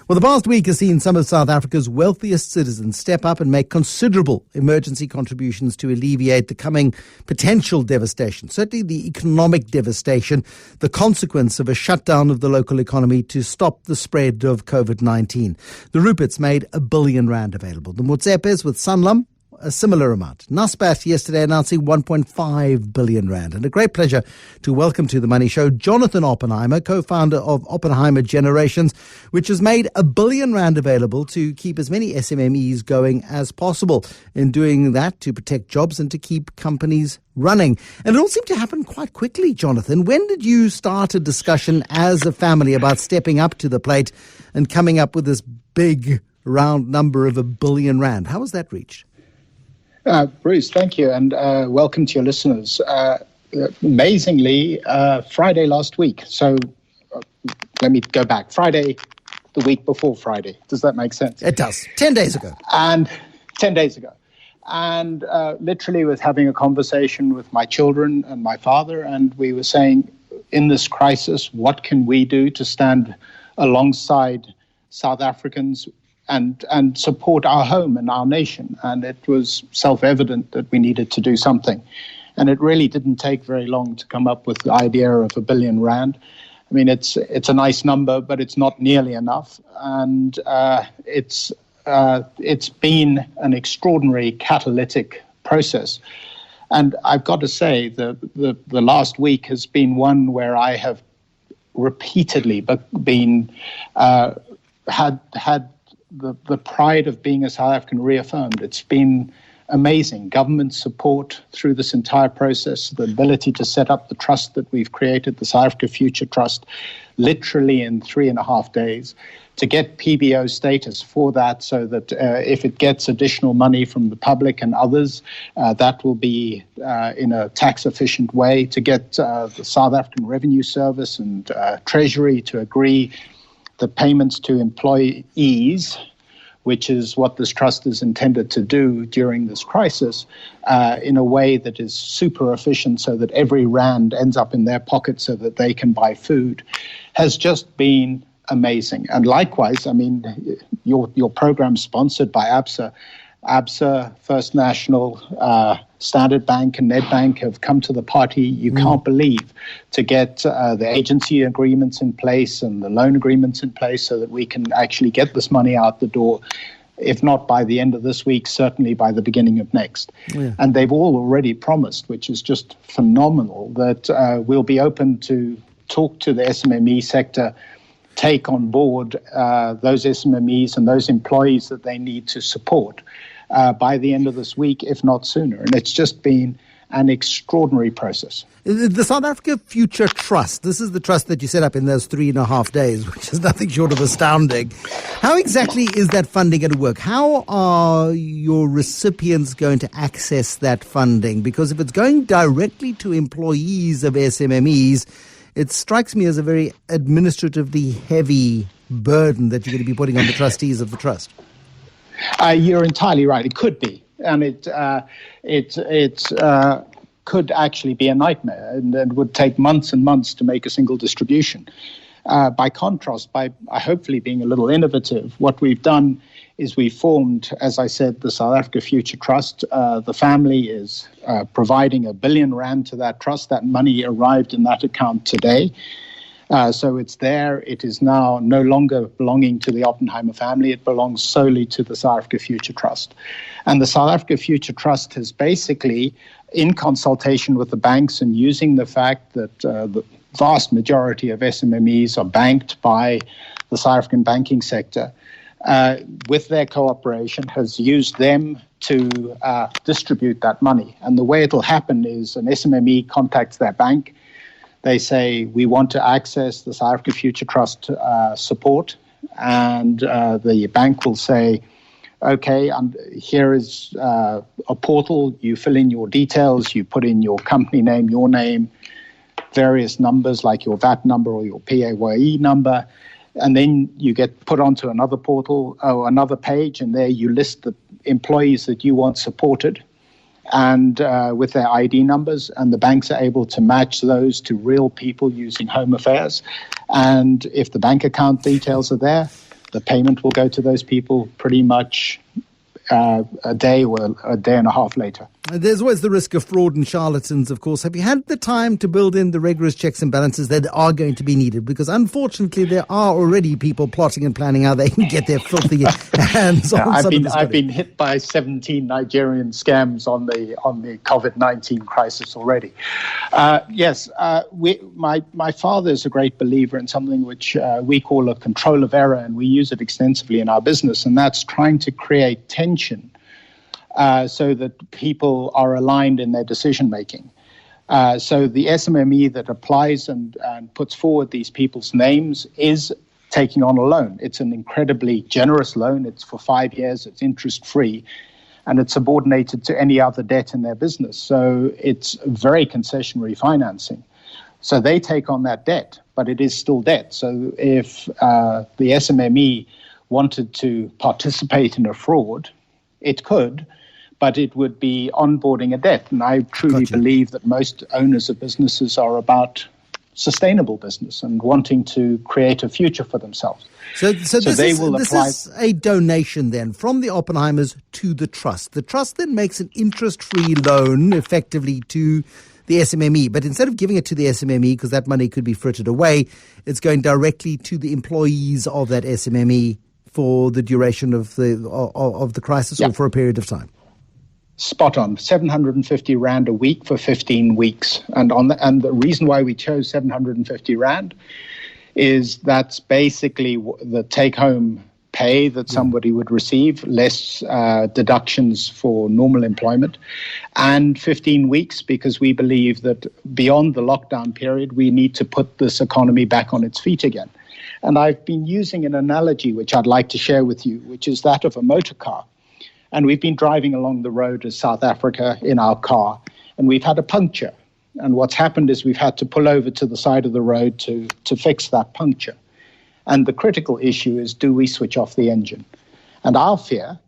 Well, the past week has seen some of South Africa's wealthiest citizens step up and make considerable emergency contributions to alleviate the coming potential devastation, certainly the economic devastation, the consequence of a shutdown of the local economy to stop the spread of COVID-19. The Ruperts made R1 billion available. The Motsepes with Sanlam, a similar amount. Naspers yesterday announcing 1.5 billion rand. And a great pleasure to welcome to the Money Show Jonathan Oppenheimer, co-founder of Oppenheimer Generations, which has made R1 billion available to keep as many SMMEs going as possible. In doing that, to protect jobs and to keep companies running. And it all seemed to happen quite quickly, Jonathan. When did you start a discussion as a family about stepping up to the plate and coming up with this big round number of R1 billion? How was that reached? Bruce, thank you, and welcome to your listeners. Amazingly, Friday last week. So let me go back. Friday, the week before Friday. Does that make sense? It does. 10 days ago. And 10 days ago. And literally was having a conversation with my children and my father, and we were saying, in this crisis, what can we do to stand alongside South Africans and support our home and our nation? And it was self-evident that we needed to do something. And it really didn't take very long to come up with the idea of R1 billion. I mean, it's a nice number, but it's not nearly enough. And it's been an extraordinary catalytic process. And I've got to say, the last week has been one where I have repeatedly been had the pride of being a South African reaffirmed. It's been amazing. Government support through this entire process, the ability to set up the trust that we've created, the South Africa Future Trust, literally in 3.5 days, to get PBO status for that, so that if it gets additional money from the public and others, that will be in a tax-efficient way, to get the South African Revenue Service and Treasury to agree the payments to employees, which is what this trust is intended to do during this crisis, in a way that is super efficient, so that every rand ends up in their pocket so that they can buy food, has just been amazing. And likewise, I mean, your program sponsored by Absa, First National, Standard Bank and Nedbank have come to the party, you can't believe, to get the agency agreements in place and the loan agreements in place so that we can actually get this money out the door, if not by the end of this week, certainly by the beginning of next. Yeah. And they've all already promised, which is just phenomenal, that we'll be open to talk to the SMME sector, take on board those SMMEs and those employees that they need to support by the end of this week, if not sooner. And it's just been an extraordinary process. The South Africa Future Trust, this is the trust that you set up in those 3.5 days, which is nothing short of astounding. How exactly is that funding going to work? How are your recipients going to access that funding? Because if it's going directly to employees of SMMEs, it strikes me as a very administratively heavy burden that you're going to be putting on the trustees of the trust. You're entirely right. It could be, and it could actually be a nightmare, and it would take months and months to make a single distribution. By contrast, by hopefully being a little innovative, what we've done is we formed, as I said, the South Africa Future Trust. The family is providing R1 billion to that trust. That money arrived in that account today. So it's there. It is now no longer belonging to the Oppenheimer family. It belongs solely to the South Africa Future Trust. And the South Africa Future Trust has basically, in consultation with the banks and using the fact that the vast majority of SMMEs are banked by the South African banking sector, with their cooperation, has used them to distribute that money. And the way it'll happen is an SMME contacts their bank. They say, we want to access the South Africa Future Trust support. And the bank will say, okay, here is a portal. You fill in your details. You put in your company name, your name, various numbers like your VAT number or your PAYE number. And then you get put onto another portal or another page, and there you list the employees that you want supported, and with their ID numbers, and the banks are able to match those to real people using Home Affairs. And if the bank account details are there, The payment will go to those people pretty much a day or a day and a half later. There's always the risk of fraud and charlatans, of course. Have you had the time to build in the rigorous checks and balances that are going to be needed? Because unfortunately, there are already people plotting and planning how they can get their filthy hands on some of this. I've been hit by 17 Nigerian scams on the COVID-19 crisis already. Yes, my father is a great believer in something which we call a control of error, and we use it extensively in our business, and that's trying to create tension so that people are aligned in their decision-making. So the SMME that applies and puts forward these people's names is taking on a loan. It's an incredibly generous loan. It's for 5 years. It's interest-free, and it's subordinated to any other debt in their business. So it's very concessionary financing. So they take on that debt, but it is still debt. So if the SMME wanted to participate in a fraud, it could, but it would be onboarding a debt. And I truly believe that most owners of businesses are about sustainable business and wanting to create a future for themselves. So this is a donation then from the Oppenheimers to the trust. The trust then makes an interest-free loan effectively to the SMME, but instead of giving it to the SMME, because that money could be frittered away, it's going directly to the employees of that SMME for the duration of the crisis, or for a period of time. Spot on. 750 Rand a week for 15 weeks. And the reason why we chose 750 Rand is that's basically the take-home pay that somebody would receive, less deductions for normal employment, and 15 weeks because we believe that beyond the lockdown period, we need to put this economy back on its feet again. And I've been using an analogy which I'd like to share with you, which is that of a motor car. And we've been driving along the road as South Africa in our car, and we've had a puncture. And what's happened is we've had to pull over to the side of the road to fix that puncture. And the critical issue is, do we switch off the engine? And our fear,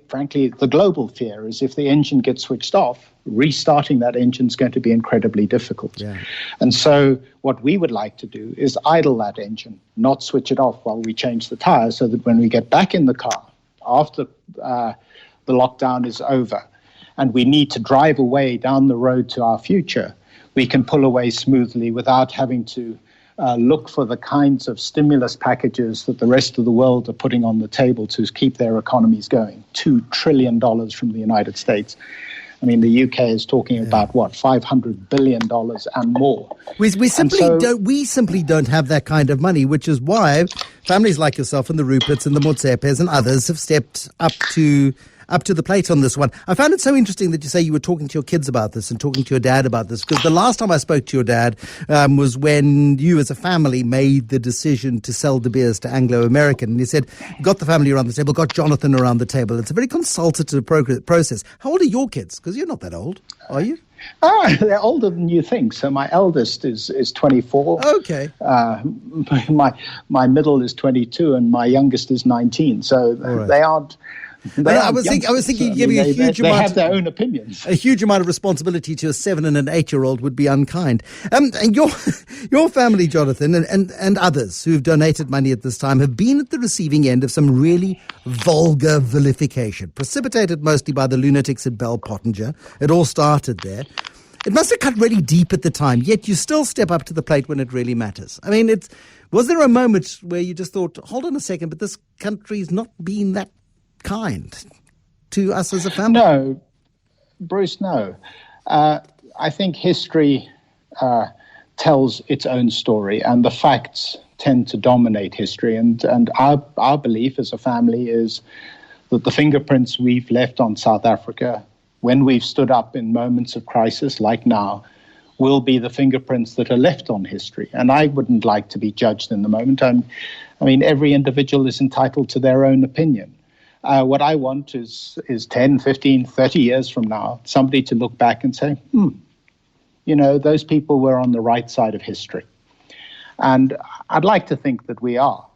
frankly, the global fear, is if the engine gets switched off, restarting that engine is going to be incredibly difficult. Yeah. And so what we would like to do is idle that engine, not switch it off while we change the tires, so that when we get back in the car, after the lockdown is over, and we need to drive away down the road to our future, we can pull away smoothly without having to look for the kinds of stimulus packages that the rest of the world are putting on the table to keep their economies going. $2 trillion from the United States. I mean, the UK is talking about, $500 billion and more. We simply don't have that kind of money, which is why families like yourself and the Ruperts and the Motsepes and others have stepped up to the plate on this one. I found it so interesting that you say you were talking to your kids about this and talking to your dad about this, because the last time I spoke to your dad was when you as a family made the decision to sell De Beers to Anglo American. And he said, got the family around the table, got Jonathan around the table. It's a very consultative process. How old are your kids? Because you're not that old, are you? They're older than you think. So my eldest is 24. Okay. My middle is 22 and my youngest is 19. So they aren't... I was thinking giving a huge amount. They have their own opinions. A huge amount of responsibility to a 7 and an 8-year-old would be unkind. And your family, Jonathan, and others who have donated money at this time have been at the receiving end of some really vulgar vilification, precipitated mostly by the lunatics at Bell Pottinger. It all started there. It must have cut really deep at the time, yet you still step up to the plate when it really matters. I mean, was there a moment where you just thought, hold on a second, but this country's not been that kind to us as a family? No, Bruce, no. I think history tells its own story, and the facts tend to dominate history. And our belief as a family is that the fingerprints we've left on South Africa when we've stood up in moments of crisis like now will be the fingerprints that are left on history. And I wouldn't like to be judged in the moment. I mean, every individual is entitled to their own opinion. What I want is 10, 15, 30 years from now, somebody to look back and say, those people were on the right side of history. And I'd like to think that we are.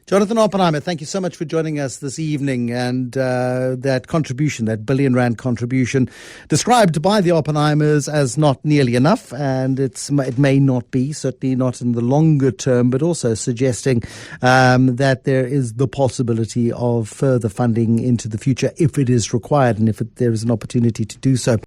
Jonathan Oppenheimer, thank you so much for joining us this evening. And that contribution, that R1 billion contribution, described by the Oppenheimers as not nearly enough, and it may not be, certainly not in the longer term, but also suggesting that there is the possibility of further funding into the future if it is required and if there is an opportunity to do so.